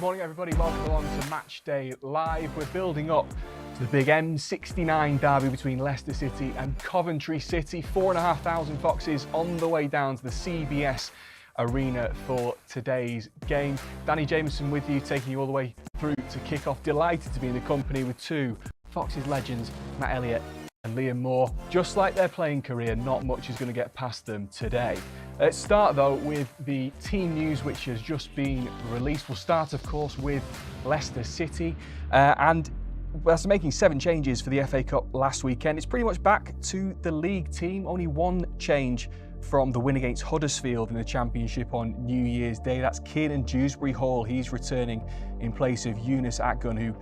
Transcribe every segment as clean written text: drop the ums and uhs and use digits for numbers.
morning, everybody. Welcome along to Matchday Live. We're building up to the big M69 derby between Leicester City and Coventry City. 4,500 Foxes on the way down to the CBS Arena for today's game. Danny Jameson with you, taking you all the way through to kick-off. Delighted to be in the company with two Foxes legends, Matt Elliott and Liam Moore. Just like their playing career, not much is going to get past them today. Let's start though with the team news which has just been released. We'll start of course with Leicester City and after making 7 changes for the FA Cup last weekend, it's pretty much back to the league team. Only one change from the win against Huddersfield in the Championship on New Year's Day. That's Kiernan Dewsbury-Hall. He's returning in place of Yunus Akgun, who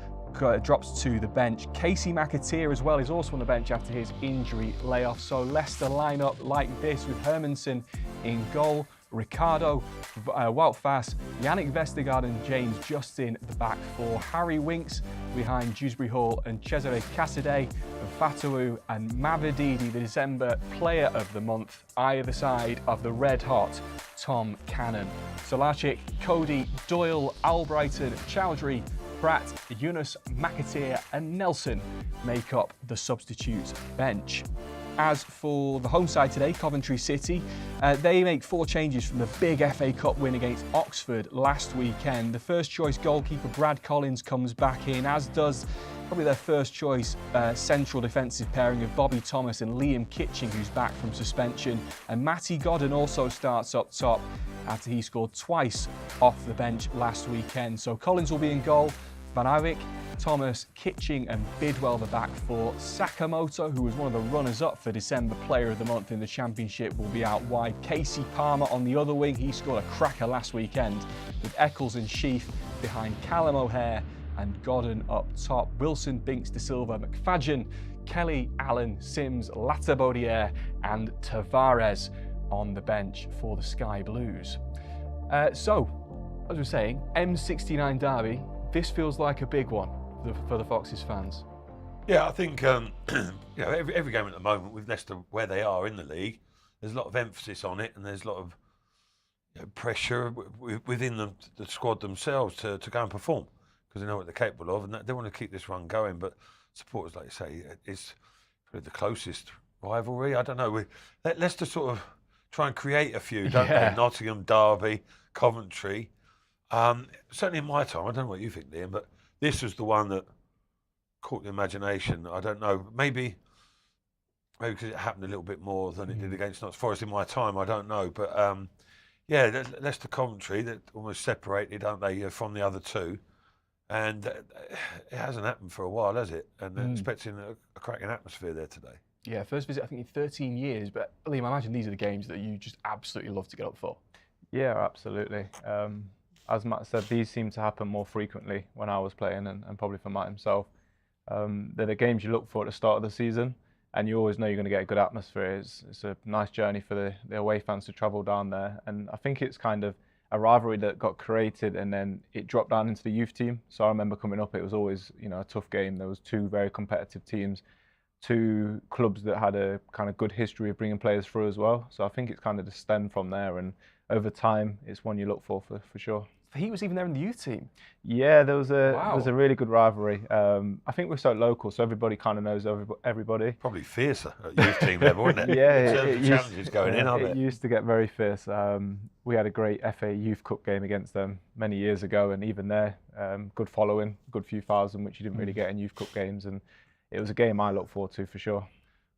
drops to the bench. Casey McAteer as well is also on the bench after his injury layoff. So Leicester line up like this with Hermansen in goal, Ricardo, Wout Faes, Yannick Vestergaard and James Justin at the back four, Harry Winks behind Dewsbury-Hall and Cesare Casadei, and Fatawu and Mavididi, the December Player of the Month, either side of the red-hot Tom Cannon. Solacic, Cody, Doyle, Albrighton, Chowdhury, Pratt, Yunus, McAteer and Nelson make up the substitutes bench. As for the home side today, Coventry City, they make 4 changes from the big FA Cup win against Oxford last weekend. The first choice goalkeeper Brad Collins comes back in, as does probably their first choice central defensive pairing of Bobby Thomas and Liam Kitching, who's back from suspension. And Matty Godden also starts up top after he scored twice off the bench last weekend. So Collins will be in goal, Van Eyck, Thomas, Kitching and Bidwell the back four. Sakamoto, who was one of the runners-up for December Player of the Month in the Championship, will be out wide. Casey Palmer on the other wing. He scored a cracker last weekend, with Eccles and Sheaf behind Callum O'Hare and Godden up top. Wilson, Binks, De Silva, McFadden, Kelly, Allen, Sims, Latabaudiere and Tavares on the bench for the Sky Blues. So, as we're saying, M69 derby. This feels like a big one for the Foxes fans. Yeah, I think every game at the moment with Leicester where they are in the league, there's a lot of emphasis on it, and there's a lot of pressure within the squad themselves to go and perform, because they know what they're capable of, and they want to keep this run going. But supporters, like you say, it's probably the closest rivalry. I don't know. Leicester sort of try and create a few, don't they? Nottingham, Derby, Coventry. Certainly in my time, I don't know what you think, Liam, but this was the one that caught the imagination. I don't know, maybe because it happened a little bit more than it did against Notts Forest in my time, I don't know. But yeah, Leicester Coventry, that almost separated, aren't they, from the other two. And it hasn't happened for a while, has it? And expecting a cracking atmosphere there today. Yeah, first visit I think in 13 years, but Liam, I imagine these are the games that you just absolutely love to get up for. Yeah, absolutely. As Matt said, these seem to happen more frequently when I was playing, and probably for Matt himself. They're the games you look for at the start of the season, and you always know you're going to get a good atmosphere. It's a nice journey for the away fans to travel down there, and I think it's kind of a rivalry that got created and then it dropped down into the youth team. So I remember coming up, it was always a tough game. There was 2 very competitive teams, 2 clubs that had a kind of good history of bringing players through as well. So I think it's kind of just stemmed from there, and over time, it's one you look for sure. He was even there in the youth team? Yeah, there was a really good rivalry. I think we're so local, so everybody kind of knows everybody. Probably fiercer at youth team level, isn't it? Yeah, challenges going in, aren't it? It used to get very fierce. We had a great FA Youth Cup game against them many years ago, and even there, good following, good few thousand, which you didn't really get in Youth Cup games, and it was a game I look forward to for sure.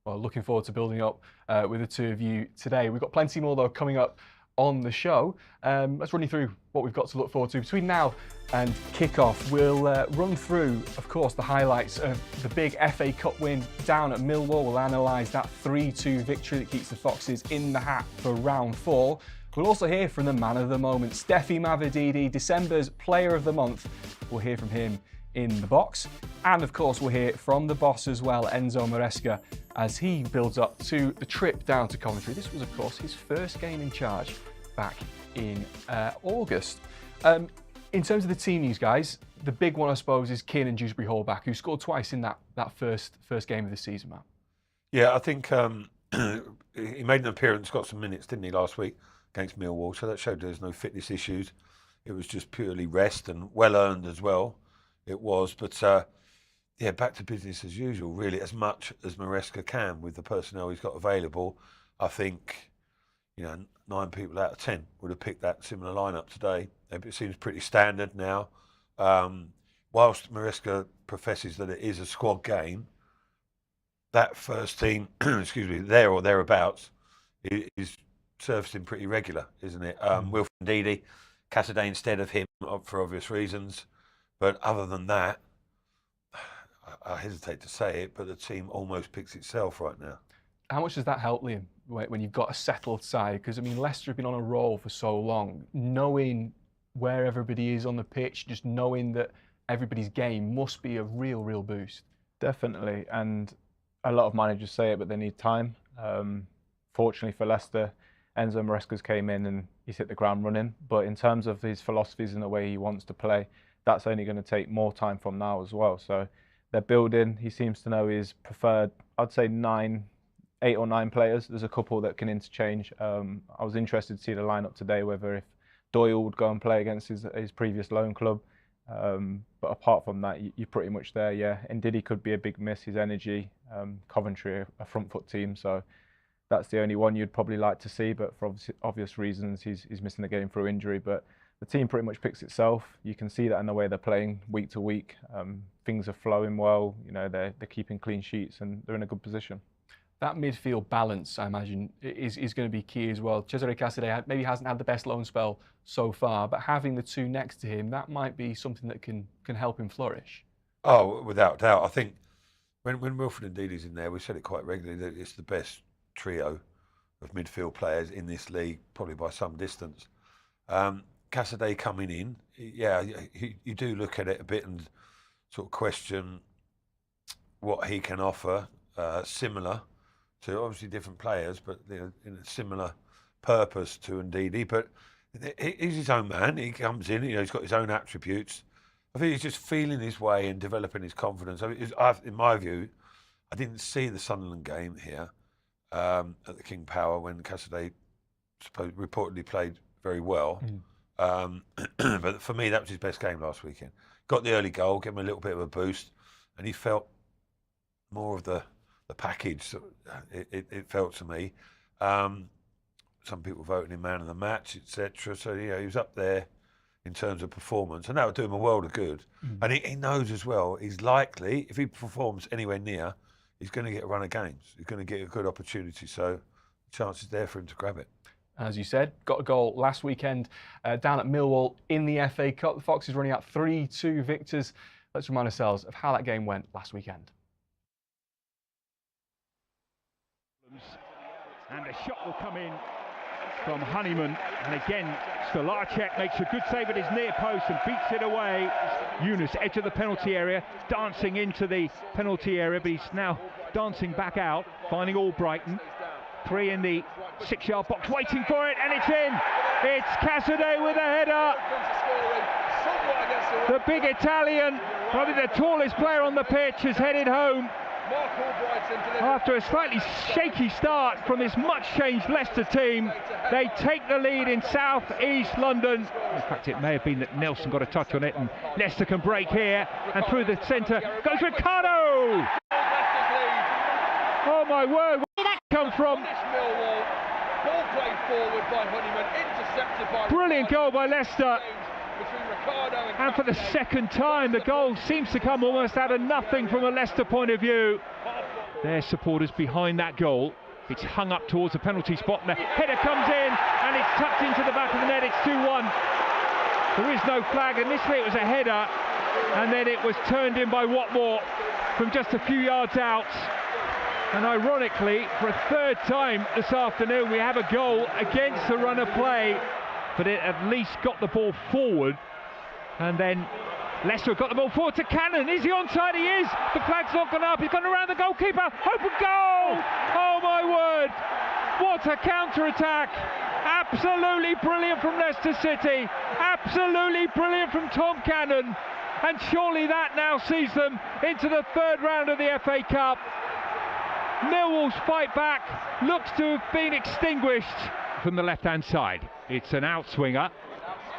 Well, looking forward to building up with the two of you today. We've got plenty more though coming up on the show. Let's run you through what we've got to look forward to between now and kick-off. We'll run through, of course, the highlights of the big FA Cup win down at Millwall. We'll analyse that 3-2 victory that keeps the Foxes in the hat for round 4. We'll also hear from the man of the moment, Steffi Mavididi, December's Player of the Month. We'll hear from him in the box. And of course, we'll hear from the boss as well, Enzo Maresca, as he builds up to the trip down to Coventry. This was, of course, his first game in charge back in August. In terms of the team news, guys, the big one, I suppose, is Kiernan Dewsbury-Hall back, who scored twice in that first game of the season, Matt. Yeah, I think he made an appearance, got some minutes, didn't he, last week against Millwall, so that showed there's no fitness issues. it was just purely rest and well earned as well. It was, but yeah, back to business as usual. Really, as much as Maresca can with the personnel he's got available. I think 9 people out of 10 would have picked that similar lineup today. It seems pretty standard now. Whilst Maresca professes that it is a squad game, that first team, excuse me, there or thereabouts, is surfacing pretty regular, isn't it? Wilfred Ndidi, Cassidy instead of him for obvious reasons. But other than that, I hesitate to say it, but the team almost picks itself right now. How much does that help, Liam, when you've got a settled side? Because, I mean, Leicester have been on a roll for so long. Knowing where everybody is on the pitch, just knowing that everybody's game must be a real boost. Definitely, and a lot of managers say it, but they need time. Fortunately for Leicester, Enzo Maresca's came in and he's hit the ground running. But in terms of his philosophies and the way he wants to play, that's only going to take more time from now as well. So they're building. He seems to know his preferred, I'd say 8 or 9 players. There's a couple that can interchange. I was interested to see the lineup today, whether if Doyle would go and play against his previous loan club. But apart from that, you're pretty much there, yeah. Ndidi could be a big miss, his energy. Coventry, a front foot team, so that's the only one you'd probably like to see, but for obvious reasons, he's missing the game through injury. But the team pretty much picks itself. You can see that in the way they're playing week to week. Things are flowing well, they're keeping clean sheets and they're in a good position. That midfield balance, I imagine, is going to be key as well. Cesare Cassidy maybe hasn't had the best loan spell so far, but having the two next to him, that might be something that can help him flourish. Oh, without doubt. I think when Wilfred Ndidi's in there, we said it quite regularly that it's the best trio of midfield players in this league, probably by some distance. Cassidy coming in, yeah, you do look at it a bit and sort of question what he can offer, similar to obviously different players, but in a similar purpose to Ndidi. But he's his own man. He comes in, he's got his own attributes. I think he's just feeling his way and developing his confidence. I mean, in my view, I didn't see the Sunderland game here at the King Power when Cassidy reportedly played very well. But for me, that was his best game last weekend. Got the early goal, gave him a little bit of a boost, and he felt more of the package. It felt to me. Some people voting him man of the match, etc. So he was up there in terms of performance, and that would do him a world of good. And he knows as well, he's likely, if he performs anywhere near, he's going to get a run of games. He's going to get a good opportunity, so the chance is there for him to grab it. As you said, got a goal last weekend down at Millwall in the FA Cup. The Foxes running out 3-2 victors. Let's remind ourselves of how that game went last weekend. And the shot will come in from Honeyman, and again Stolarczyk makes a good save at his near post and beats it away. Yunus, edge of the penalty area, dancing into the penalty area, but he's now dancing back out, finding Albrighton. 3 in the 6-yard box, waiting for it, and it's in. It's Cassidy with a header. The big Italian, probably the tallest player on the pitch, has headed home after a slightly shaky start from this much-changed Leicester team. They take the lead in south-east London. In fact, it may have been that Nelson got a touch on it, and Leicester can break here, and through the centre goes Ricardo. Oh my word, where did that come from? Brilliant goal by Leicester. And for the second time, the goal seems to come almost out of nothing from a Leicester point of view. Their supporters behind that goal. It's hung up towards the penalty spot, and the header comes in, and it's tucked into the back of the net. It's 2-1. There is no flag. Initially, it was a header, and then it was turned in by Watmore from just a few yards out. And ironically, for a third time this afternoon, we have a goal against the run of play, but it at least got the ball forward. And then Leicester got the ball forward to Cannon. Is he onside? He is. The flag's not gone up. He's gone around the goalkeeper. Open goal! Oh my word! What a counter-attack! Absolutely brilliant from Leicester City. Absolutely brilliant from Tom Cannon. And surely that now sees them into the third round of the FA Cup. Millwall's fight back looks to have been extinguished. From the left-hand side, it's an outswinger.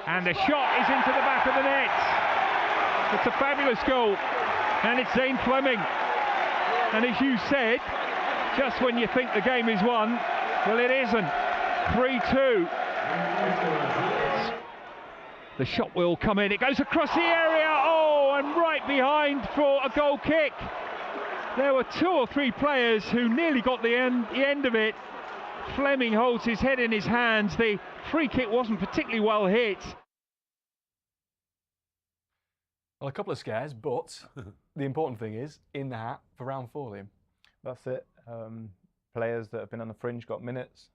And the shot is into the back of the net. It's a fabulous goal. And it's Zane Fleming. And as you said, just when you think the game is won, well, it isn't. 3-2. The shot will come in. It goes across the area. Oh, and right behind for a goal kick. There were 2 or 3 players who nearly got the end of it. Fleming holds his head in his hands. The free kick wasn't particularly well hit. Well, a couple of scares, but the important thing is in the hat for round 4, Liam. That's it. Players that have been on the fringe got minutes.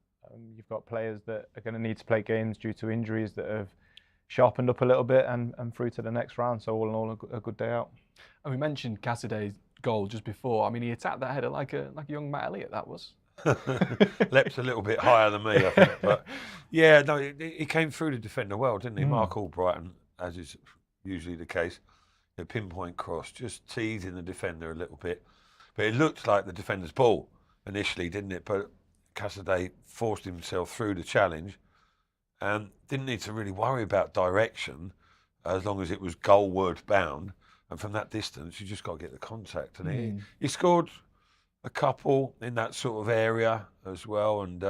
You've got players that are going to need to play games due to injuries that have sharpened up a little bit and through to the next round. So all in all, a good day out. And we mentioned MATCHDAY's goal just before. I mean, he attacked that header like a young Matt Elliott, that was. Leapt a little bit higher than me, I think. But yeah, no, he came through the defender well, didn't he? Mark Albrighton, as is usually the case, a pinpoint cross, just teasing the defender a little bit. But it looked like the defender's ball initially, didn't it? But MATCHDAY forced himself through the challenge and didn't need to really worry about direction as long as it was goalward bound. And from that distance, you just got to get the contact. And he scored a couple in that sort of area as well. And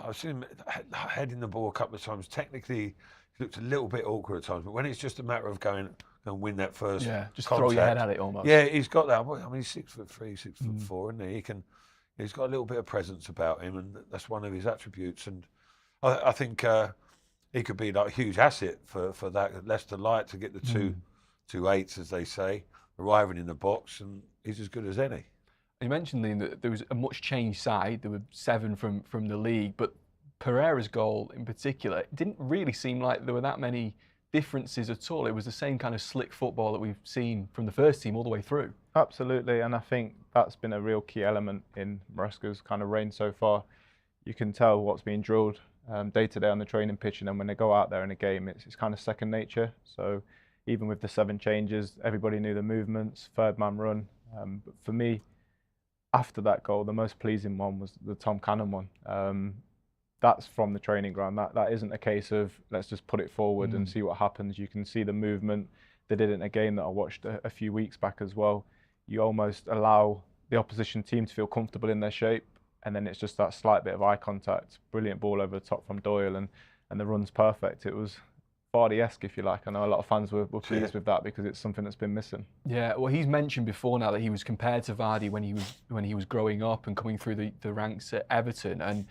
I've seen him heading the ball a couple of times. Technically, he looked a little bit awkward at times. But when it's just a matter of going and win that first just contact, throw your head at it almost. Yeah, he's got that. I mean, he's 6'3", 6'4", isn't he? He's got a little bit of presence about him, and that's one of his attributes. And I think he could be like a huge asset for that Leicester Light to get the two eights, as they say, arriving in the box, and he's as good as any. You mentioned, Liam, that there was a much changed side. There were 7 from the league, but Pereira's goal in particular, it didn't really seem like there were that many differences at all. It was the same kind of slick football that we've seen from the first team all the way through. Absolutely, and I think that's been a real key element in Maresca's kind of reign so far. You can tell what's being drilled day to day on the training pitch, and then when they go out there in a game, it's kind of second nature. So even with the 7 changes, everybody knew the movements, third man run. But for me, after that goal, the most pleasing one was the Tom Cannon one. That's from the training ground. That isn't a case of let's just put it forward and see what happens. You can see the movement. They did it in a game that I watched a few weeks back as well. You almost allow the opposition team to feel comfortable in their shape, and then it's just that slight bit of eye contact. Brilliant ball over the top from Doyle, and the run's perfect. It was Vardy-esque, if you like. I know a lot of fans were pleased with that because it's something that's been missing. Yeah, well, he's mentioned before now that he was compared to Vardy when he was growing up and coming through the ranks at Everton, and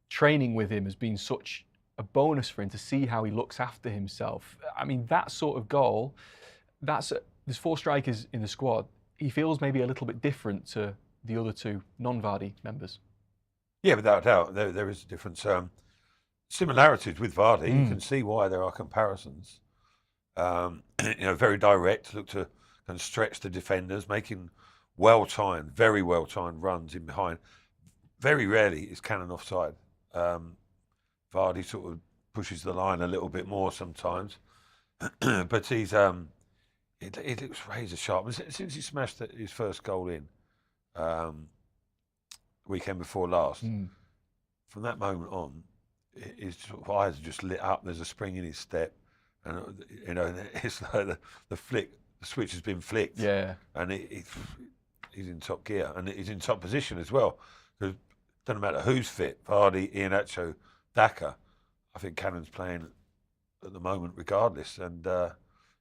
training with him has been such a bonus for him to see how he looks after himself. I mean, that sort of goal, there's 4 strikers in the squad. He feels maybe a little bit different to the other 2 non-Vardy members. Yeah, without a doubt, there is a difference. Similarities with Vardy, you can see why there are comparisons. Very direct, look to and stretch the defenders, making very well-timed runs in behind. Very rarely is Cannon offside. Vardy sort of pushes the line a little bit more sometimes, but he's it looks razor sharp. Since he smashed his first goal in weekend before last, from that moment on, his sort of eyes are just lit up. There's a spring in his step, and it's like the switch has been flicked. Yeah, and he's in top gear, and he's in top position as well. Because doesn't matter who's fit, Vardy, Iheanacho, Daka. I think Cannon's playing at the moment regardless, and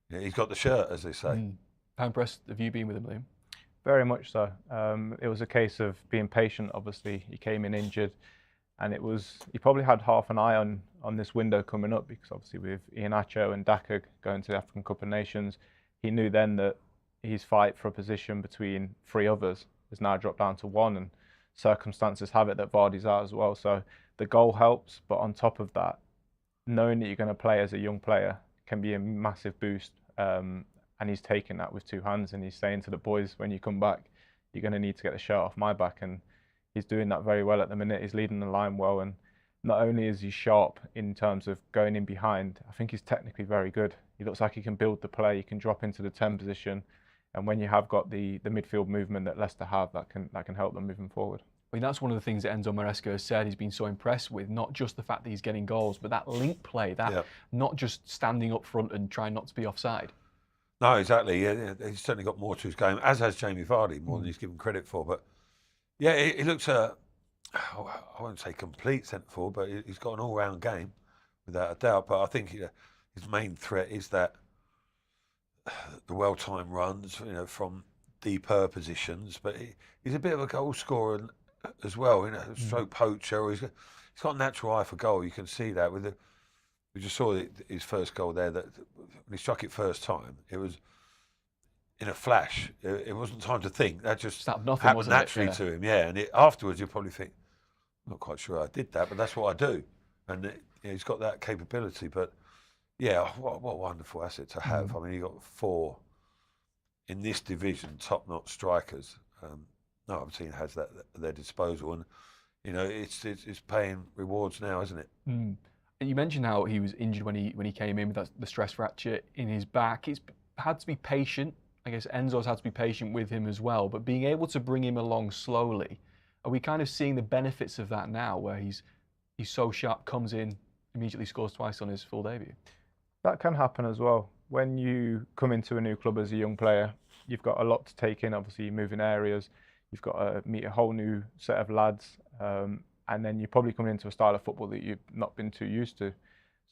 he's got the shirt, as they say. How impressed have you been with him, Liam? Very much so. It was a case of being patient. Obviously, he came in injured, and he probably had half an eye on this window coming up, because obviously with Iheanacho and Daka going to the African Cup of Nations, he knew then that his fight for a position between 3 others has now dropped down to 1, and circumstances have it that Vardy's out as well. So the goal helps, but on top of that, knowing that you're going to play as a young player can be a massive boost. And he's taking that with 2 hands, and he's saying to the boys, when you come back, you're going to need to get the shirt off my back. And he's doing that very well at the minute. He's leading the line well, and not only is he sharp in terms of going in behind, I think he's technically very good. He looks like he can build the play, he can drop into the 10 position, and when you have got the midfield movement that Leicester have, that can help them moving forward. I mean, that's one of the things that Enzo Maresca has said he's been so impressed with, not just the fact that he's getting goals, but that link play, that not just standing up front and trying not to be offside. No, exactly. Yeah, he's certainly got more to his game, as has Jamie Vardy, more than he's given credit for. But yeah, he looks I won't say complete centre forward, but he's got an all-round game, without a doubt. But I think his main threat is that the well-timed runs, from deeper positions. But he's a bit of a goal scorer as well, stroke poacher. He's got a natural eye for goal. You can see that we just saw his first goal there. That when he struck it first time, it was in a flash. It wasn't time to think. That just happened naturally to him. Yeah, and afterwards you'll probably think, I'm not quite sure I did that, but that's what I do. And he's got that capability. But yeah, what a wonderful asset to have. I mean, you got 4 in this division, top-notch strikers. No other team has that at their disposal, and it's paying rewards now, isn't it? You mentioned how he was injured when he came in with the stress fracture in his back. It's had to be patient. I guess Enzo's had to be patient with him as well. But being able to bring him along slowly, are we kind of seeing the benefits of that now, where he's so sharp, comes in, immediately scores twice on his full debut? That can happen as well. When you come into a new club as a young player, you've got a lot to take in. Obviously, you move in areas. You've got to meet a whole new set of lads. And then you're probably coming into a style of football that you've not been too used to.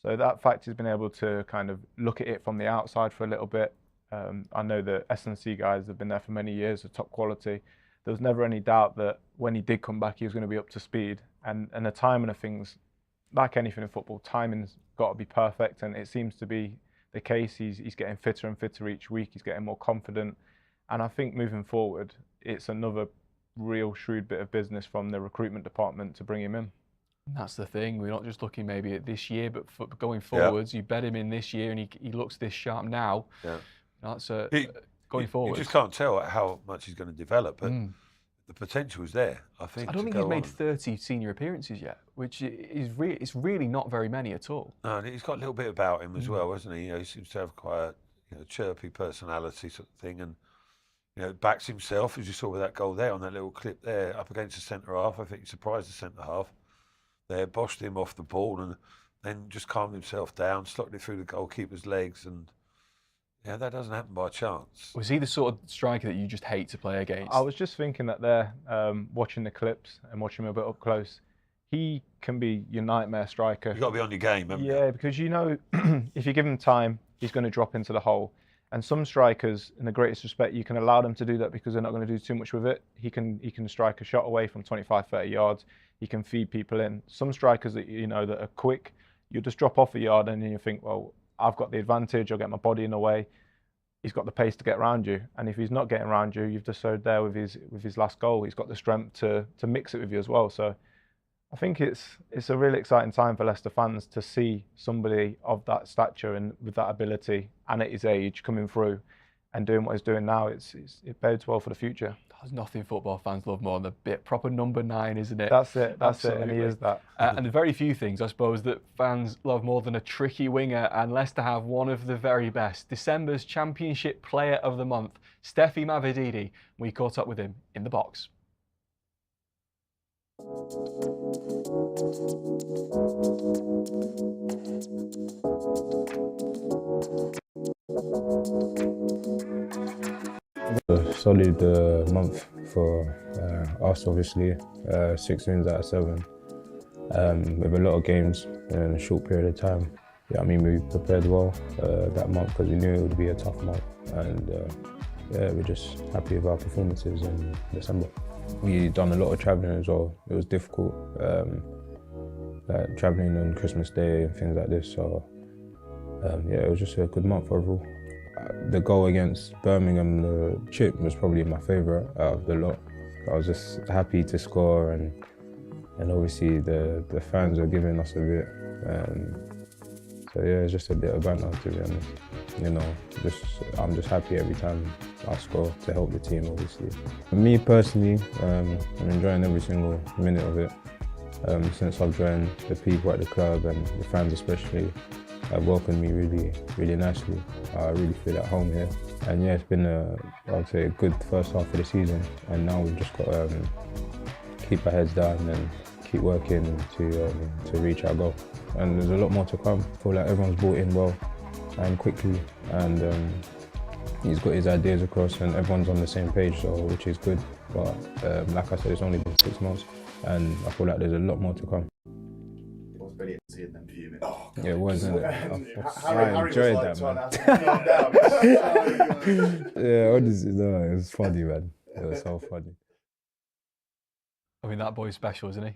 So that fact has been able to kind of look at it from the outside for a little bit. I know the S&C guys have been there for many years, of top quality. There was never any doubt that when he did come back, he was going to be up to speed. And the timing of things, like anything in football, timing's got to be perfect. And it seems to be the case. He's getting fitter and fitter each week. He's getting more confident. And I think moving forward, it's another real shrewd bit of business from the recruitment department to bring him in. That's the thing. We're not just looking maybe at this year, but for going forwards, you bet him in this year, and he looks this sharp now. Yeah, that's going forward. You just can't tell how much he's going to develop, but the potential is there. I think. I don't think he's made 30 senior appearances yet, which is it's really not very many at all. No, and he's got a little bit about him as well, hasn't he? He seems to have quite a chirpy personality sort of thing, and backs himself, as you saw with that goal there on that little clip there, up against the centre half. I think he surprised the centre half there, boshed him off the ball, and then just calmed himself down, slotted it through the goalkeeper's legs, and that doesn't happen by chance. Was he the sort of striker that you just hate to play against? I was just thinking that there, watching the clips and watching him a bit up close, he can be your nightmare striker. You've got to be on your game, haven't you? Yeah, because if you give him time, he's going to drop into the hole. And some strikers, in the greatest respect, you can allow them to do that because they're not going to do too much with it. He can strike a shot away from 25, 30 yards. He can feed people in. Some strikers that that are quick, you just drop off a yard and then you think, well, I've got the advantage. I'll get my body in the way. He's got the pace to get around you, and if he's not getting around you, you've just showed there with his last goal. He's got the strength to mix it with you as well. So I think it's a really exciting time for Leicester fans to see somebody of that stature and with that ability and at his age coming through and doing what he's doing now. It bodes well for the future. There's nothing football fans love more than the proper number 9, isn't it? That's it, and he is that. And the very few things, I suppose, that fans love more than a tricky winger, and Leicester have one of the very best. December's Championship Player of the Month, Steffi Mavididi. We caught up with him in the box. A solid month for us, obviously. 6 wins out of 7. With a lot of games in a short period of time. Yeah, I mean, we prepared well that month because we knew it would be a tough month. And we're just happy with our performances in December. We done a lot of travelling as well. It was difficult, like travelling on Christmas Day and things like this. So it was just a good month overall. The goal against Birmingham, the chip, was probably my favourite out of the lot. I was just happy to score, and obviously the fans were giving us a bit. So yeah, it's just a bit of banter, to be honest. I'm just happy every time I score to help the team, obviously. Me personally, I'm enjoying every single minute of it. Since I've joined, the people at the club and the fans especially have welcomed me really, really nicely. I really feel at home here. And yeah, it's been I would say a good first half of the season. And now we've just got to keep our heads down and keep working to reach our goal. And there's a lot more to come. I feel like everyone's brought in well and quickly, and he's got his ideas across and everyone's on the same page, so which is good. But like I said, it's only been 6 months and I feel like there's a lot more to come. It was brilliant seeing them fuming. Oh, yeah, it was, isn't it? Harry enjoyed was that, like, man. Yeah, honestly, no, it was funny, man. It was so funny. I mean, that boy's special, isn't he?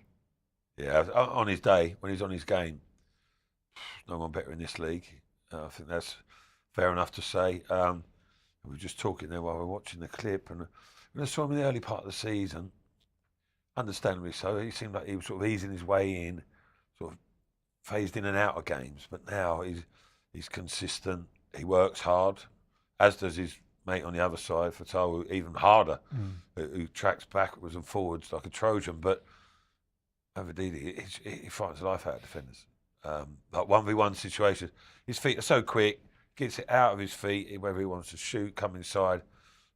Yeah, on his day, when he's on his game, no one better in this league. I think that's fair enough to say. We were just talking there while we were watching the clip, and I saw him in the early part of the season, understandably so. He seemed like he was sort of easing his way in, sort of phased in and out of games. But now he's consistent. He works hard, as does his mate on the other side, Fatawu, even harder, who tracks backwards and forwards like a Trojan. But Avadidi, he fights the life out of defenders. Like 1v1 situations, his feet are so quick, gets it out of his feet, whether he wants to shoot, come inside,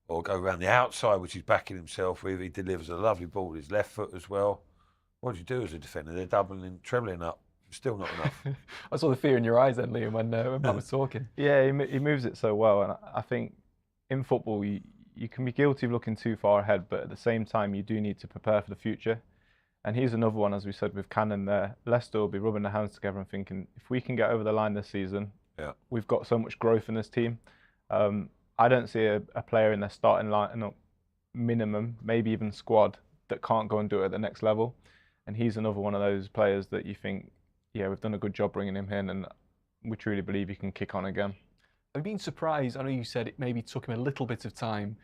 or go around the outside, which he's backing himself with. He delivers a lovely ball with his left foot as well. What do you do as a defender? They're doubling, trebling up. Still not enough. I saw the fear in your eyes then, Liam, when Matt was talking. Yeah, he moves it so well, and I think in football you can be guilty of looking too far ahead, but at the same time you do need to prepare for the future. And here's another one, as we said with Cannon there. Leicester will be rubbing their hands together and thinking, if we can get over the line this season, we've got so much growth in this team. I don't see a player in their starting line, minimum, maybe even squad, that can't go and do it at the next level. And he's another one of those players that you think, yeah, we've done a good job bringing him in, and we truly believe he can kick on again. I've been surprised. I know you said it maybe took him a little bit of time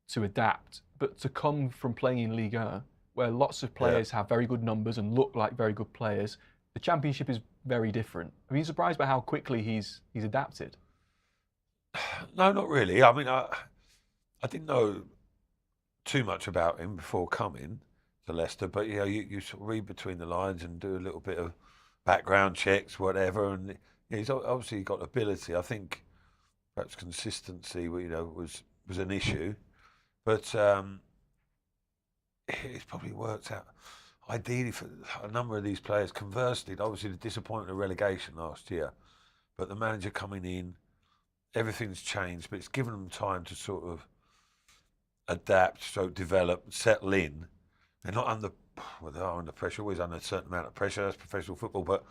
to adapt, but to come from playing in Ligue 1, where lots of players have very good numbers and look like very good players, the Championship is very different. Have you been surprised by how quickly he's adapted? No, not really. I mean, I didn't know too much about him before coming to Leicester, but you sort of read between the lines and do a little bit of background checks, whatever, and he's obviously got ability. I think perhaps consistency, was an issue, but it's probably worked out ideally for a number of these players. Conversely, obviously the disappointment of relegation last year, but the manager coming in, everything's changed, but it's given them time to sort of adapt, develop, settle in. They're not under, they are under pressure, always under a certain amount of pressure. That's professional football, but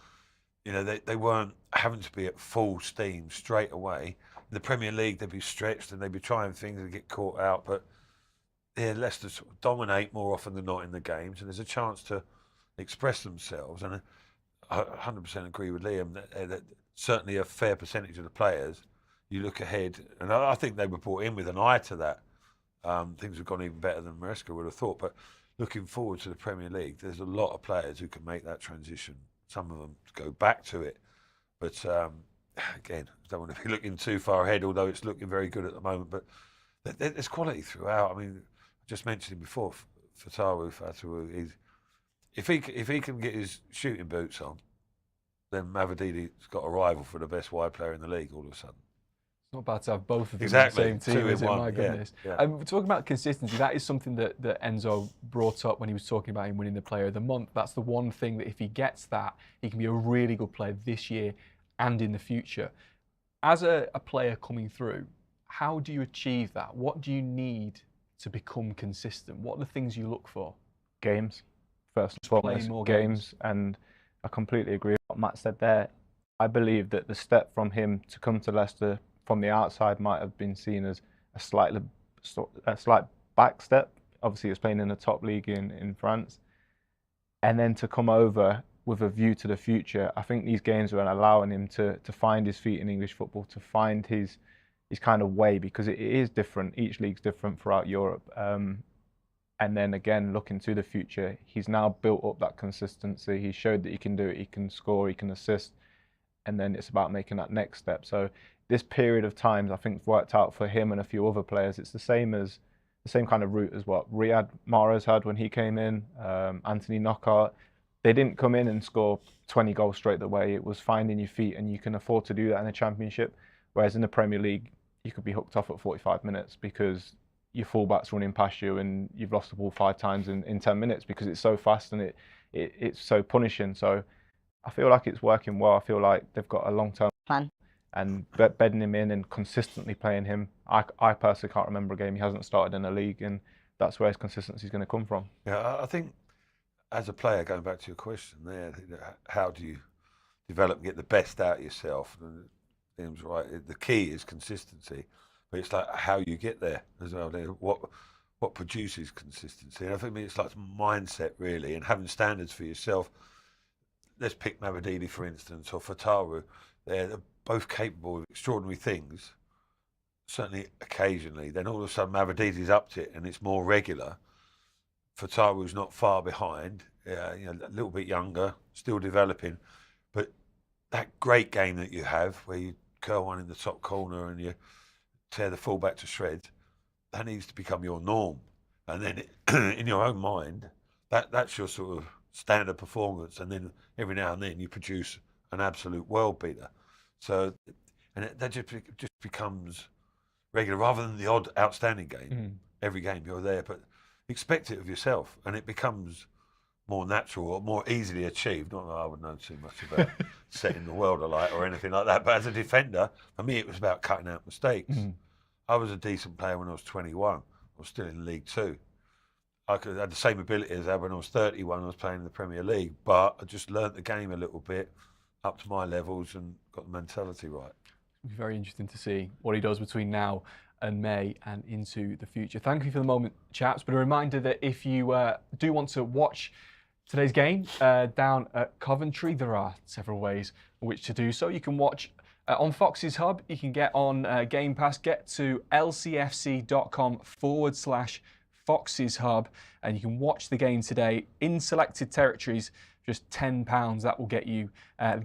they weren't having to be at full steam straight away. In the Premier League, they'd be stretched and they'd be trying things and get caught out, but Leicester sort of dominate more often than not in the games, and there's a chance to express themselves. And I 100% agree with Liam that certainly a fair percentage of the players, you look ahead, and I think they were brought in with an eye to that. Things have gone even better than Maresca would have thought, but looking forward to the Premier League, there's a lot of players who can make that transition. Some of them go back to it, but again, I don't want to be looking too far ahead, although it's looking very good at the moment. But there's quality throughout. I mean, I just mentioned him before, Fatawu, if he can get his shooting boots on, then Mavadidi's got a rival for the best wide player in the league all of a sudden. It's not bad to have both of them Exactly. in the same team, is it? My goodness. Yeah. Talking about consistency, that is something that Enzo brought up when he was talking about him winning the Player of the Month. That's the one thing that if he gets that, he can be a really good player this year and in the future. As a player coming through, how do you achieve that? What do you need to become consistent? What are the things you look for? Games, first and foremost, more games. And I completely agree with what Matt said there. I believe that the step from him to come to Leicester from the outside might have been seen as a slight back step. Obviously, he was playing in the top league in France. And then to come over with a view to the future, I think these games are allowing him to find his feet in English football, to find his kind of way, because it is different. Each league's different throughout Europe. And then again, looking to the future, he's now built up that consistency. He showed that he can do it. He can score, he can assist. And then it's about making that next step. So this period of times, I think, worked out for him and a few other players. It's the same kind of route as what Riyad Mahrez had when he came in, Anthony Knockaert. They didn't come in and score 20 goals straight away. It was finding your feet, and you can afford to do that in the Championship. Whereas in the Premier League, you could be hooked off at 45 minutes because your fullback's running past you and you've lost the ball 5 times in 10 minutes because it's so fast and it's so punishing. So I feel like it's working well. I feel like they've got a long-term plan. And bedding him in and consistently playing him. I personally can't remember a game he hasn't started in a league, and that's where his consistency is going to come from. Yeah, I think as a player, going back to your question there, how do you develop and get the best out of yourself? And Liam's right. The key is consistency, but it's like how you get there as well. What produces consistency? And I think it's like mindset really, and having standards for yourself. Let's pick Mavadidi for instance, or Fatawu. They're both capable of extraordinary things. Certainly, occasionally. Then all of a sudden, Mavadidi's upped it, and it's more regular. Fatawu's not far behind. A little bit younger, still developing. But that great game that you have, where you curl one in the top corner and you tear the fullback to shreds, that needs to become your norm. And then, in your own mind, that's your sort of standard performance. And then every now and then, you produce an absolute world beater. So, and that just becomes regular rather than the odd outstanding game. Every game you're there, but expect it of yourself, and it becomes more natural or more easily achieved. Not that I would know too much about setting the world alight or anything like that, but as a defender, for me, it was about cutting out mistakes. I was a decent player when I was 21. I was still in League Two. I had the same ability as I had when I was 31. I was playing in the Premier League, but I just learnt the game a little bit up to my levels and got the mentality right. It'll be very interesting to see what he does between now and May and into the future. Thank you for the moment, chaps. But a reminder that if you do want to watch today's game down at Coventry, there are several ways in which to do so. You can watch on Fox's Hub. You can get on Game Pass. Get to lcfc.com/Fox's Hub, and you can watch the game today in selected territories. Just £10. That will get you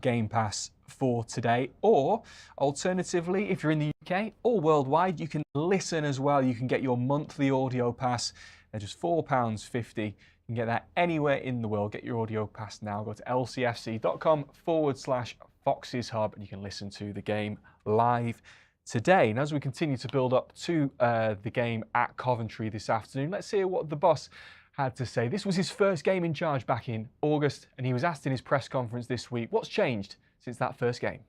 Game Pass for today. Or alternatively, if you're in the UK or worldwide, you can listen as well. You can get your monthly audio pass. They're just £4.50. You can get that anywhere in the world. Get your audio pass now. Go to lcfc.com/Fox's Hub and you can listen to the game live today. And as we continue to build up to the game at Coventry this afternoon, let's hear what the boss had to say. This was his first game in charge back in August, and he was asked in his press conference this week, what's changed since that first game?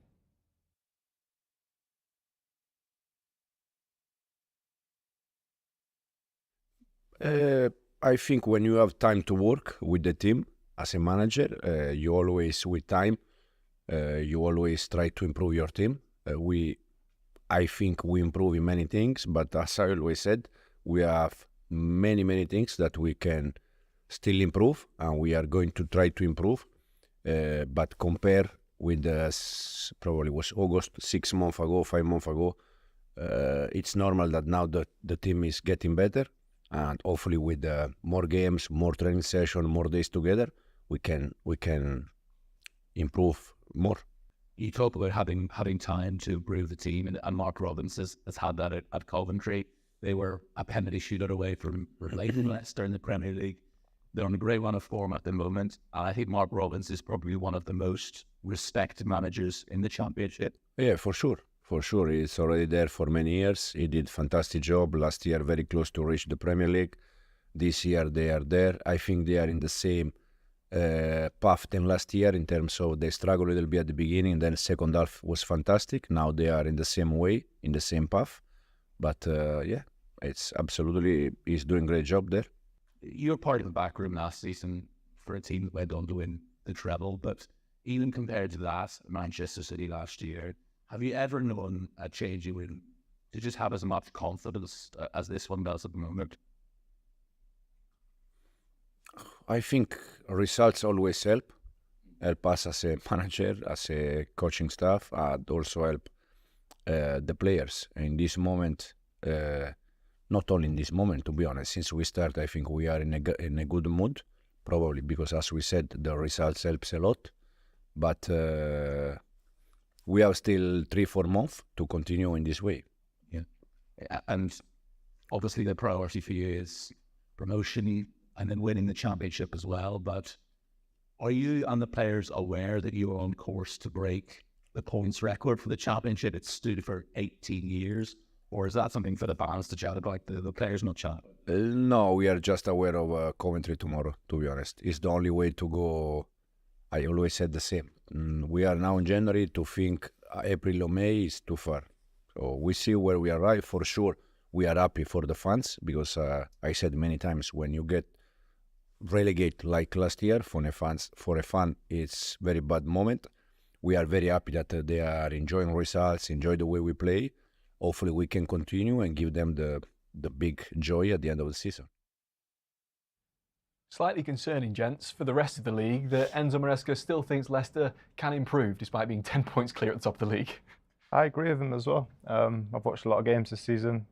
I think when you have time to work with the team as a manager, you always, with time, you always try to improve your team. I think we improve in many things, but as I always said, we have many things that we can still improve, and we are going to try to improve. But compare with probably was August, 6 months ago, 5 months ago, it's normal that now the team is getting better, and hopefully with more games, more training session, more days together, we can improve more. You talk about having time to improve the team, and Mark Robbins has had that at Coventry. They were a penalty shootout away from Leicester in the Premier League. They're on a great run of form at the moment. And I think Mark Robbins is probably one of the most respected managers in the Championship. Yeah, for sure. For sure. He's already there for many years. He did a fantastic job. Last year, very close to reach the Premier League. This year, they are there. I think they are in the same path than last year in terms of they struggled a little bit at the beginning. Then second half was fantastic. Now they are in the same way, in the same path. But yeah, it's absolutely, he's doing a great job there. You're part of the back room last season for a team that went on to win the treble, but even compared to that, Manchester City last year, have you ever known a change you would to just have as much confidence as this one does at the moment? I think results always help us as a manager, as a coaching staff, and also help the players. In this moment, not only in this moment, to be honest, since we start, I think we are in a good mood, probably because, as we said, the results helps a lot. But we have still 3-4 months to continue in this way. Yeah, and obviously the priority for you is promotion and then winning the championship as well. But are you and the players aware that you are on course to break the points record for the championship? It's stood for 18 years. Or is that something for the fans to chat about, the players not chat? No, we are just aware of Coventry tomorrow, to be honest. It's the only way to go. I always said the same. We are now in January. To think April or May is too far. So we see where we arrive. For sure, we are happy for the fans because I said many times, when you get relegated like last year, for a fan, it's very bad moment. We are very happy that they are enjoying results, enjoy the way we play. Hopefully we can continue and give them the big joy at the end of the season. Slightly concerning, gents, for the rest of the league that Enzo Maresca still thinks Leicester can improve despite being 10 points clear at the top of the league. I agree with him as well. I've watched a lot of games this season.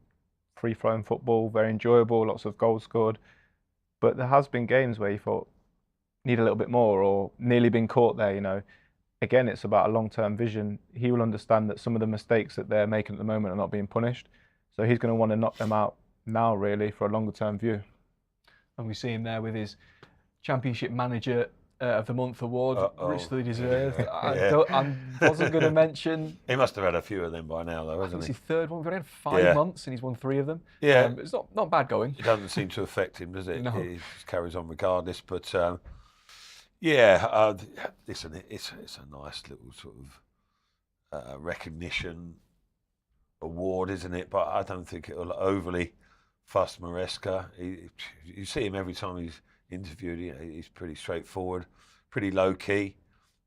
Free-flowing football, very enjoyable, lots of goals scored. But there has been games where you thought, need a little bit more, or nearly been caught there, you know. Again, it's about a long-term vision. He will understand that some of the mistakes that they're making at the moment are not being punished. So he's going to want to knock them out now, really, for a longer-term view. And we see him there with his Championship Manager of the Month award, richly deserved. I wasn't going to mention... He must have had a few of them by now, though, hasn't he? It's his third one. We've only had 5 months and he's won 3 of them. Yeah. It's not bad going. It doesn't seem to affect him, does it? No. He just carries on regardless. But listen, it's a nice little sort of recognition award, isn't it? But I don't think it'll overly fuss Maresca. You see him every time he's interviewed. He's pretty straightforward, pretty low key,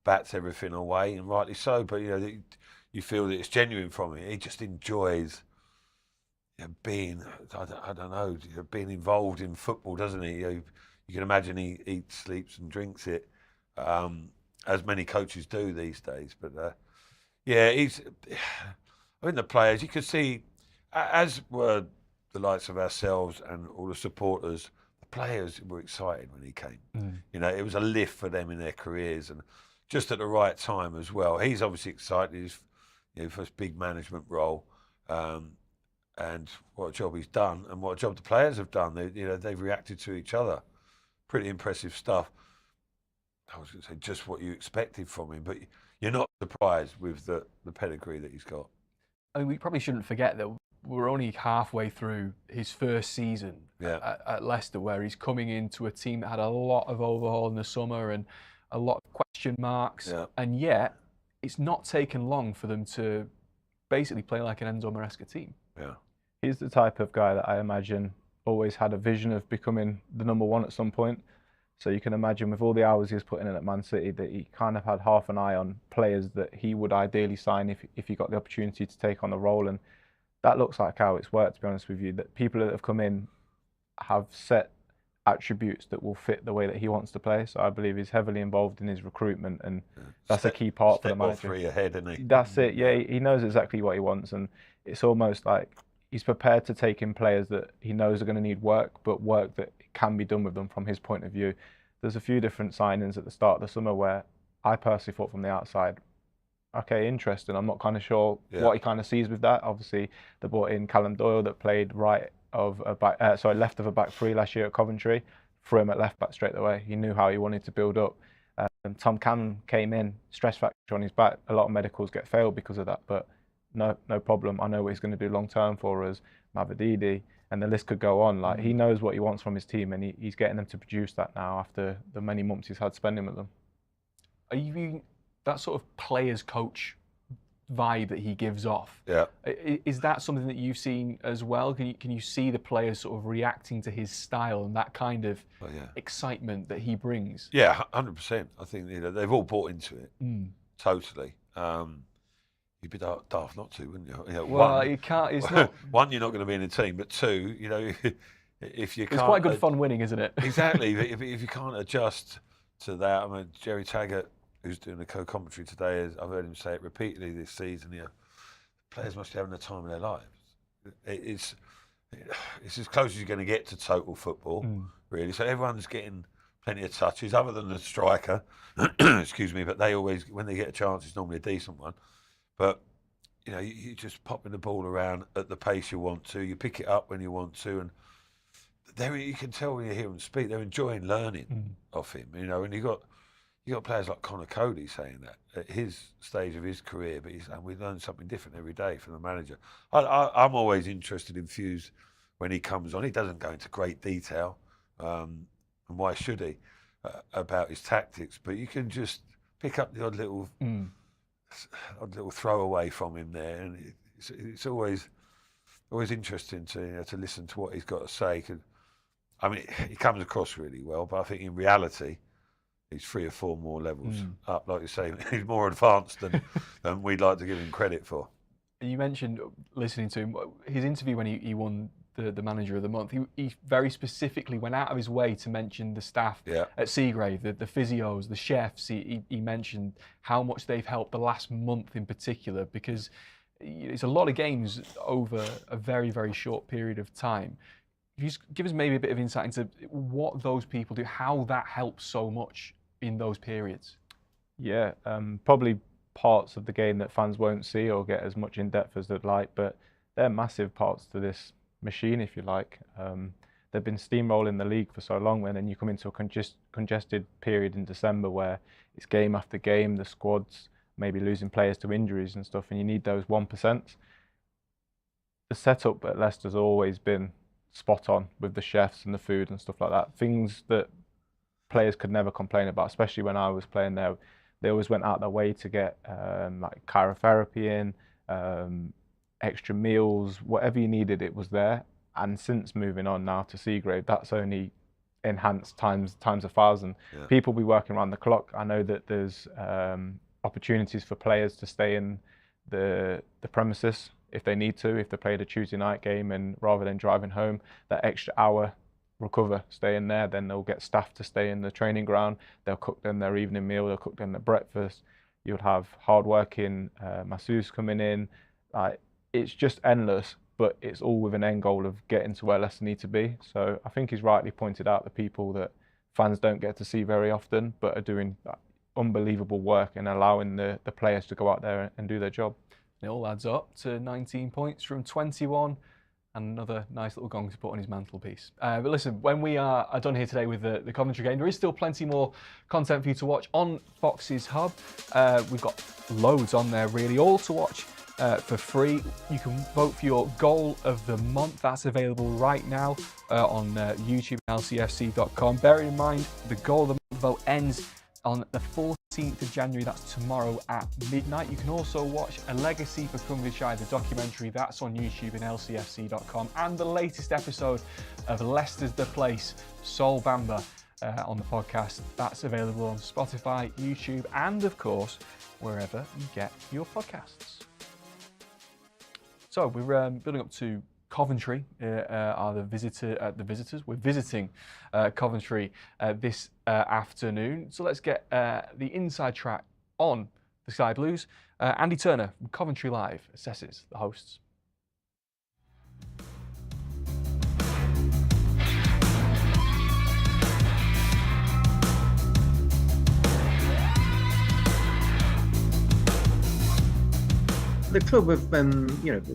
bats everything away, and rightly so. But you feel that it's genuine from him. He just enjoys being, I don't know, being involved in football, doesn't he? You can imagine he eats, sleeps, and drinks it, as many coaches do these days. But I think the players, you could see, as were the likes of ourselves and all the supporters, the players were excited when he came. It was a lift for them in their careers, and just at the right time as well. He's obviously excited. His first big management role, and what a job he's done, and what a job the players have done. They've reacted to each other. Pretty impressive stuff. I was going to say just what you expected from him, but you're not surprised with the pedigree that he's got. I mean, we probably shouldn't forget that we're only halfway through his first season at Leicester, where he's coming into a team that had a lot of overhaul in the summer and a lot of question marks, and yet it's not taken long for them to basically play like an Enzo Maresca team. Yeah, he's the type of guy that I imagine always had a vision of becoming the number one at some point. So you can imagine with all the hours he was putting in at Man City that he kind of had half an eye on players that he would ideally sign if he got the opportunity to take on the role. And that looks like how it's worked, to be honest with you, that people that have come in have set attributes that will fit the way that he wants to play. So I believe he's heavily involved in his recruitment, and that's a key part for the manager. Step 3 ahead, isn't he? That's it, yeah. He knows exactly what he wants, and it's almost like he's prepared to take in players that he knows are going to need work, but work that can be done with them from his point of view. There's a few different signings at the start of the summer where I personally thought from the outside, okay, interesting. I'm not kind of sure what he kind of sees with that. Obviously, they brought in Callum Doyle that played left of a back 3 last year at Coventry. Threw him at left back straight away. He knew how he wanted to build up. And Tom Cannon came in, stress factor on his back. A lot of medicals get failed because of that, but no problem. I know what he's going to do long term for us. MATCHDAY, and the list could go on. Like, he knows what he wants from his team, and he's getting them to produce that now after the many months he's had spending with them. Are you that sort of players coach vibe that he gives off? Yeah. Is that something that you've seen as well? Can you see the players sort of reacting to his style and that kind of excitement that he brings? Yeah, 100%. I think they've all bought into it. Totally. You'd be daft not to, wouldn't you? Well, you can't. It's not. One, you're not going to be in a team, but two, if you can't. It's quite good fun winning, isn't it? Exactly. if you can't adjust to that, I mean, Jerry Taggart, who's doing the co-commentary today, I've heard him say it repeatedly this season. Players must be having the time of their lives. It's as close as you're going to get to total football, really. So everyone's getting plenty of touches, other than the striker. Excuse me, but they always, when they get a chance, it's normally a decent one. But you just popping the ball around at the pace you want to. You pick it up when you want to, and you can tell when you hear them speak, they're enjoying learning off him. And you got You got players like Connor Cody saying that at his stage of his career, but and we learn something different every day from the manager. I'm always interested in Fuse when he comes on. He doesn't go into great detail, and why should he, about his tactics? But you can just pick up the odd little throwaway from him there, and it's always interesting to listen to what he's got to say. I mean, he comes across really well, but I think in reality, he's 3 or 4 more levels up. Like you say, he's more advanced than we'd like to give him credit for. You mentioned listening to him, his interview when he won the Manager of the Month. He very specifically went out of his way to mention the staff at Seagrave, the physios, the chefs. He mentioned how much they've helped the last month in particular, because it's a lot of games over a very, very short period of time. Can you just give us maybe a bit of insight into what those people do, how that helps so much in those periods? Yeah, probably parts of the game that fans won't see or get as much in depth as they'd like, but they're massive parts to this machine, if you like. They've been steamrolling the league for so long, and then you come into a congested period in December where it's game after game, the squad's maybe losing players to injuries and stuff, and you need those 1%. The setup at Leicester's always been spot on with the chefs and the food and stuff like that. Things that players could never complain about, especially when I was playing there. They always went out their way to get like cryotherapy in, extra meals, whatever you needed, it was there. And since moving on now to Seagrave, that's only enhanced times 1,000. Yeah. People be working around the clock. I know that there's opportunities for players to stay in the premises if they need to, if they played a Tuesday night game, and rather than driving home, that extra hour recover, stay in there, then they'll get staff to stay in the training ground. They'll cook them their evening meal, they'll cook them their breakfast. You'll have hard-working masseurs coming in. It's just endless, but it's all with an end goal of getting to where Leicester need to be. So I think he's rightly pointed out the people that fans don't get to see very often, but are doing unbelievable work and allowing the players to go out there and do their job. It all adds up to 19 points from 21. And another nice little gong to put on his mantelpiece. But listen, when we are done here today with the Coventry game, there is still plenty more content for you to watch on Fox's Hub. We've got loads on there, really, all to watch for free. You can vote for your goal of the month. That's available right now on YouTube and lcfc.com. Bearing in mind, the goal of the month vote ends on the 14th of January, that's tomorrow at midnight. You can also watch A Legacy for Cumbershire, the documentary, that's on YouTube and lcfc.com, and the latest episode of Leicester's The Place, Sol Bamba, on the podcast. That's available on Spotify, YouTube, and of course, wherever you get your podcasts. So we're building up to Coventry are the visitors. We're visiting Coventry this afternoon. So let's get the inside track on the Sky Blues. Andy Turner from Coventry Live assesses the hosts. The club have,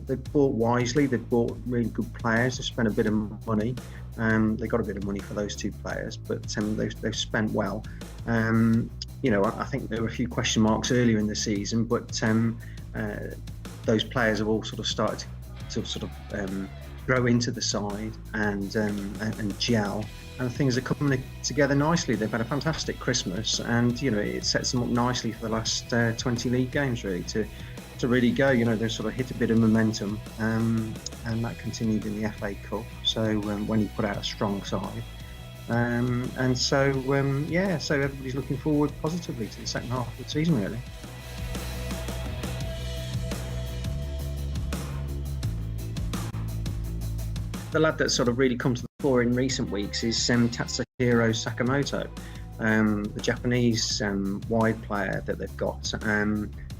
they've bought wisely. They've bought really good players. They've spent a bit of money. They got a bit of money for those 2 players, but they've spent well. I think there were a few question marks earlier in the season, but those players have all sort of started to grow into the side and gel, and things are coming together nicely. They've had a fantastic Christmas, and it sets them up nicely for the last 20 league games, really, to really go. They sort of hit a bit of momentum, and that continued in the FA Cup. So when he put out a strong side, so everybody's looking forward positively to the second half of the season, really. The lad that's sort of really come to the fore in recent weeks is Tatsuhiro Sakamoto, the Japanese wide player that they've got.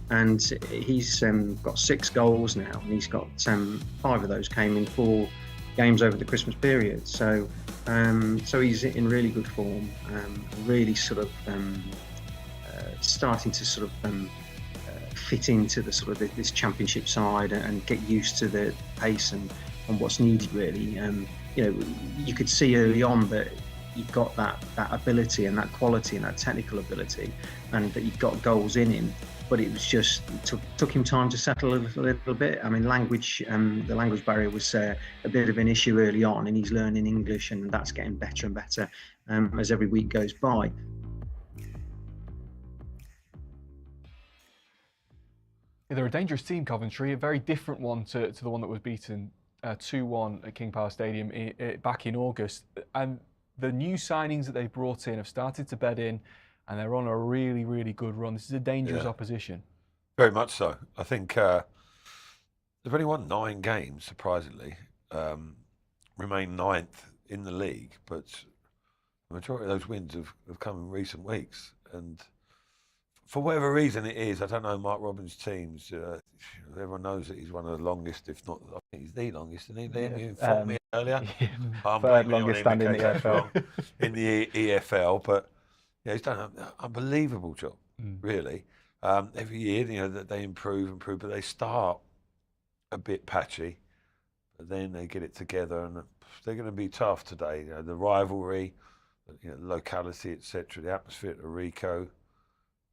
And he's got 6 goals now, and he's got 5 of those came in 4 games over the Christmas period. So he's in really good form, really sort of starting to sort of fit into the sort of this championship side and get used to the pace and what's needed, really. You could see early on that you've got that ability and that quality and that technical ability, and that you've got goals in him. But it was just took him time to settle a little bit. I mean, the language barrier was a bit of an issue early on, and he's learning English, and that's getting better and better as every week goes by. They're a dangerous team, Coventry, a very different one to the one that was beaten 2-1 at King Power Stadium back in August. And the new signings that they've brought in have started to bed in, and they're on a really, really good run. This is a dangerous opposition. Very much so. I think they've only won 9 games, surprisingly. Remain 9th in the league, but the majority of those wins have come in recent weeks. And for whatever reason it is, I don't know, Mark Robins' teams, everyone knows that he's one of the longest, if not, I think he's the longest, isn't he? You informed me earlier. Third longest standing in the EFL. In the EFL, but yeah, he's done an unbelievable job, really. Every year, that they improve, but they start a bit patchy, but then they get it together, and they're going to be tough today. The rivalry, the locality, etc., the atmosphere at the Rico,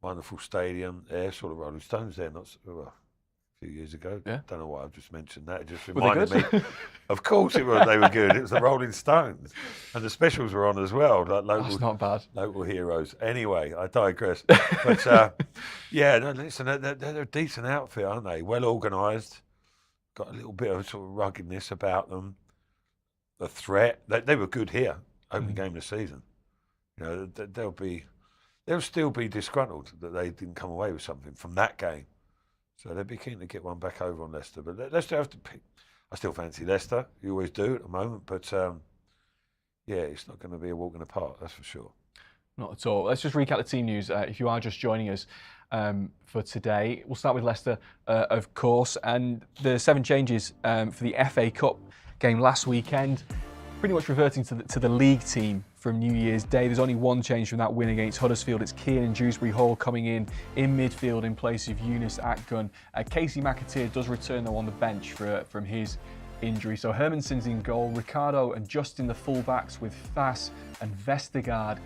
wonderful stadium. They're sort of Rolling Stones there, not a few years ago. Yeah. Don't know why I've just mentioned that. It just reminded me. Of course it was. They were good. It was the Rolling Stones, and the specials were on as well. Like local, That's not bad. Local heroes. Anyway, I digress. But yeah, no, listen, they're a decent outfit, aren't they? Well organised. Got a little bit of sort of ruggedness about them. A threat. They were good here. Opening game of the season. They'll still be disgruntled that they didn't come away with something from that game. So they'd be keen to get one back over on Leicester. But Leicester have to pick. I still fancy Leicester. You always do at the moment. But yeah, it's not going to be a walk in the park, that's for sure. Not at all. Let's just recap the team news. If you are just joining us for today, we'll start with Leicester, of course. And the 7 changes for the FA Cup game last weekend, pretty much reverting to the league team from New Year's Day. There's only one change from that win against Huddersfield. It's Kieran Dewsbury-Hall coming in midfield in place of Yunus Akgun. Casey McAteer does return though on the bench from his injury. So Hermanson's in goal, Ricardo and Justin the fullbacks, with Fass and Vestergaard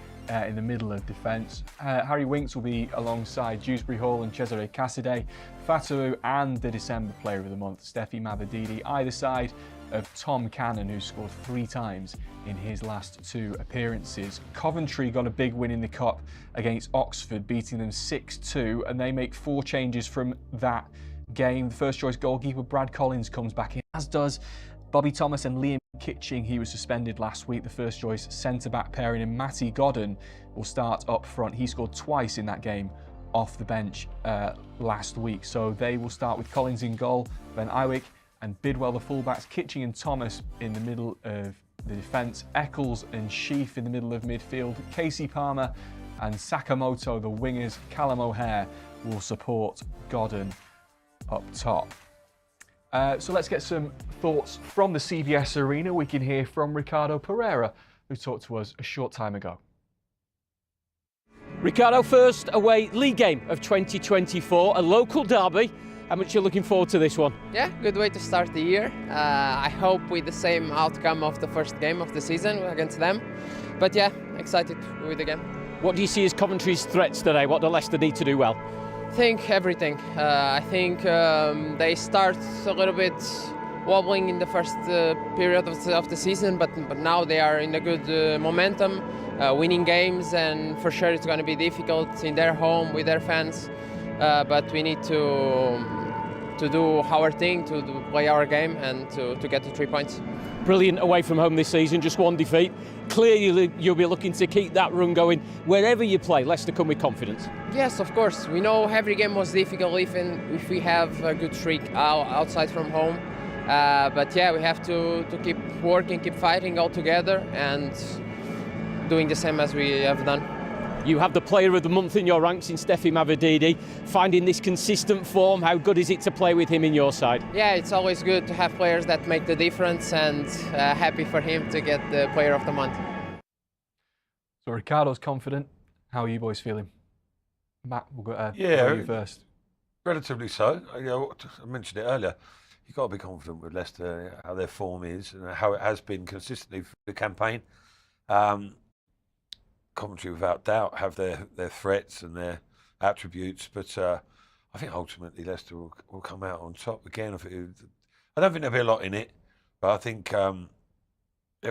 in the middle of defence. Harry Winks will be alongside Dewsbury-Hall and Cesare Cassidy. Fatawu and the December Player of the Month, Steffi Mavadidi, either side of Tom Cannon, who scored 3 times in his last 2 appearances. Coventry got a big win in the Cup against Oxford, beating them 6-2, and they make 4 changes from that game. The first choice goalkeeper Brad Collins comes back in, as does Bobby Thomas and Liam Kitching. He was suspended last week. The first choice centre-back pairing, and Matty Godden will start up front. He scored twice in that game off the bench last week. So they will start with Collins in goal, Ben Iwick and Bidwell the fullbacks, Kitching and Thomas in the middle of the defence, Eccles and Sheaf in the middle of midfield, Casey Palmer and Sakamoto the wingers, Callum O'Hare will support Godden up top. So let's get some thoughts from the CBS Arena. We can hear from Ricardo Pereira, who talked to us a short time ago. Ricardo, first away league game of 2024, a local derby. How much you're looking forward to this one? Yeah, good way to start the year. I hope with the same outcome of the first game of the season against them. But yeah, excited with the game. What do you see as Coventry's threats today? What do Leicester need to do well? I think everything. I think they start a little bit wobbling in the first period of the season, but now they are in a good momentum, winning games, and for sure it's going to be difficult in their home with their fans. But we need to do our thing, to play our game, and to get the 3 points. Brilliant away from home this season, just 1 defeat. Clearly you'll be looking to keep that run going. Wherever you play, Leicester come with confidence. Yes, of course. We know every game was difficult, even if we have a good streak outside from home. But yeah, we have to keep working, keep fighting all together, and doing the same as we have done. You have the Player of the Month in your ranks in Steffi Mavadidi. Finding this consistent form, how good is it to play with him in your side? Yeah, it's always good to have players that make the difference, and happy for him to get the Player of the Month. So Ricardo's confident. How are you boys feeling? Matt, we'll go you first. Relatively so. I mentioned it earlier. You've got to be confident with Leicester, how their form is and how it has been consistently for the campaign. Coventry, without doubt, have their threats and their attributes, but I think ultimately Leicester will come out on top again. I don't think there'll be a lot in it, but I think they'll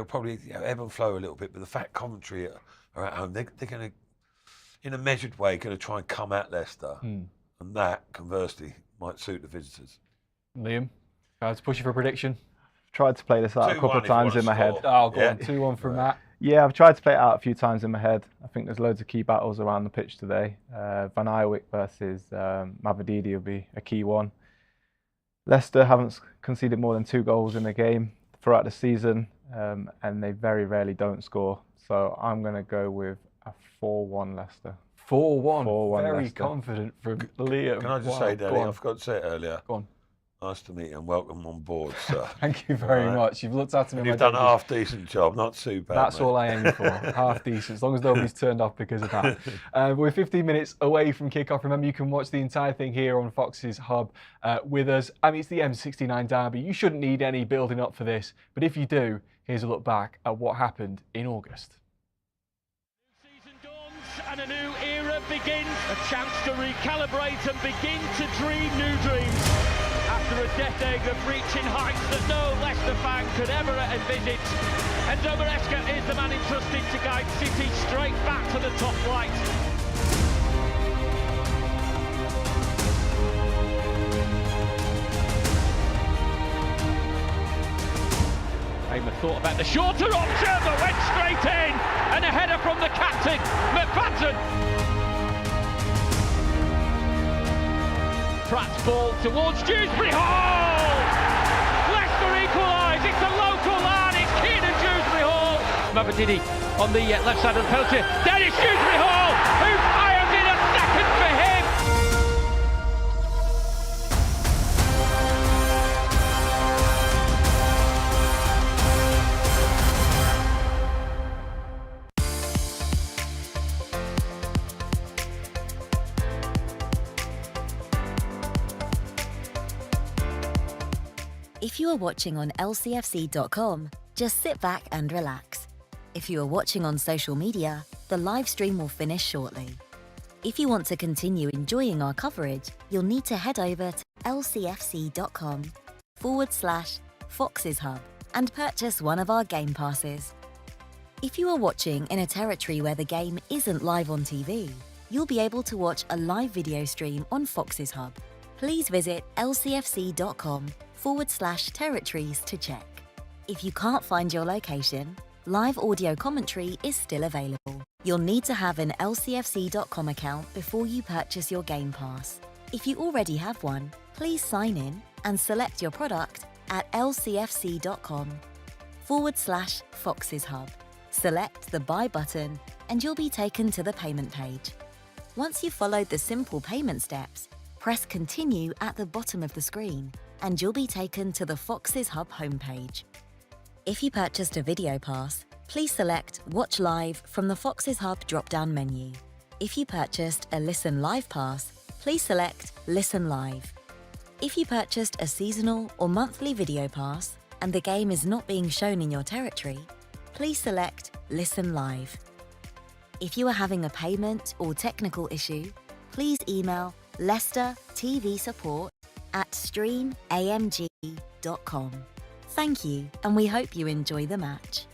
probably ebb and flow a little bit. But the fact Coventry are at home, they're going to, in a measured way, going to try and come at Leicester, and that, conversely, might suit the visitors. Liam, I had to push you for a prediction. Tried to play this out a couple of times in my head. Oh, go on, 2-1 from Matt. Yeah, I've tried to play it out a few times in my head. I think there's loads of key battles around the pitch today. Van Eywick versus MATCHDAY will be a key one. Leicester haven't conceded more than 2 goals in the game throughout the season, and they very rarely don't score. So I'm going to go with a 4-1 Leicester. 4-1. Very Leicester. Confident from Liam. Can I just say, Danny, I forgot to say it earlier. Go on. Nice to meet you and welcome on board, sir. Thank you very much. You've looked after me. And you've done a half-decent job, not too bad. That's mate. all I aim for, half decent, as long as nobody's turned off because of that. We're 15 minutes away from kickoff. Remember, you can watch the entire thing here on Fox's Hub with us. I mean, it's the M69 derby. You shouldn't need any building up for this, but if you do, here's a look back at what happened in August. New season dawns and a new era begins. A chance to recalibrate and begin to dream new dreams. After a decade of reaching heights that no Leicester fan could ever envisage, Enzo Maresca is the man entrusted to guide City straight back to the top flight. Hamer thought about the shorter option, but went straight in, and a header from the captain, McFadden. Pratt's ball towards Dewsbury Hall! Leicester equalise, it's a local lad, it's Keenan Dewsbury Hall! MATCHDAY on the left side of the penalty, Dennis Dewsbury Hall, who fires in a second for him! If you are watching on lcfc.com, just sit back and relax. If you are watching on social media, the live stream will finish shortly. If you want to continue enjoying our coverage, you'll need to head over to lcfc.com/Foxes Hub and purchase one of our game passes. If you are watching in a territory where the game isn't live on TV, you'll be able to watch a live video stream on Foxes Hub. Please visit lcfc.com/territories to check. If you can't find your location, live audio commentary is still available. You'll need to have an lcfc.com account before you purchase your Game Pass. If you already have one, please sign in and select your product at lcfc.com/Foxes Hub. Select the Buy button and you'll be taken to the payment page. Once you've followed the simple payment steps, press Continue at the bottom of the screen and you'll be taken to the Foxes Hub homepage. If you purchased a video pass, please select Watch Live from the Foxes Hub drop-down menu. If you purchased a Listen Live pass, please select Listen Live. If you purchased a seasonal or monthly video pass and the game is not being shown in your territory, please select Listen Live. If you are having a payment or technical issue, please email Leicester TV Support at streamamg.com. Thank you, and we hope you enjoy the match.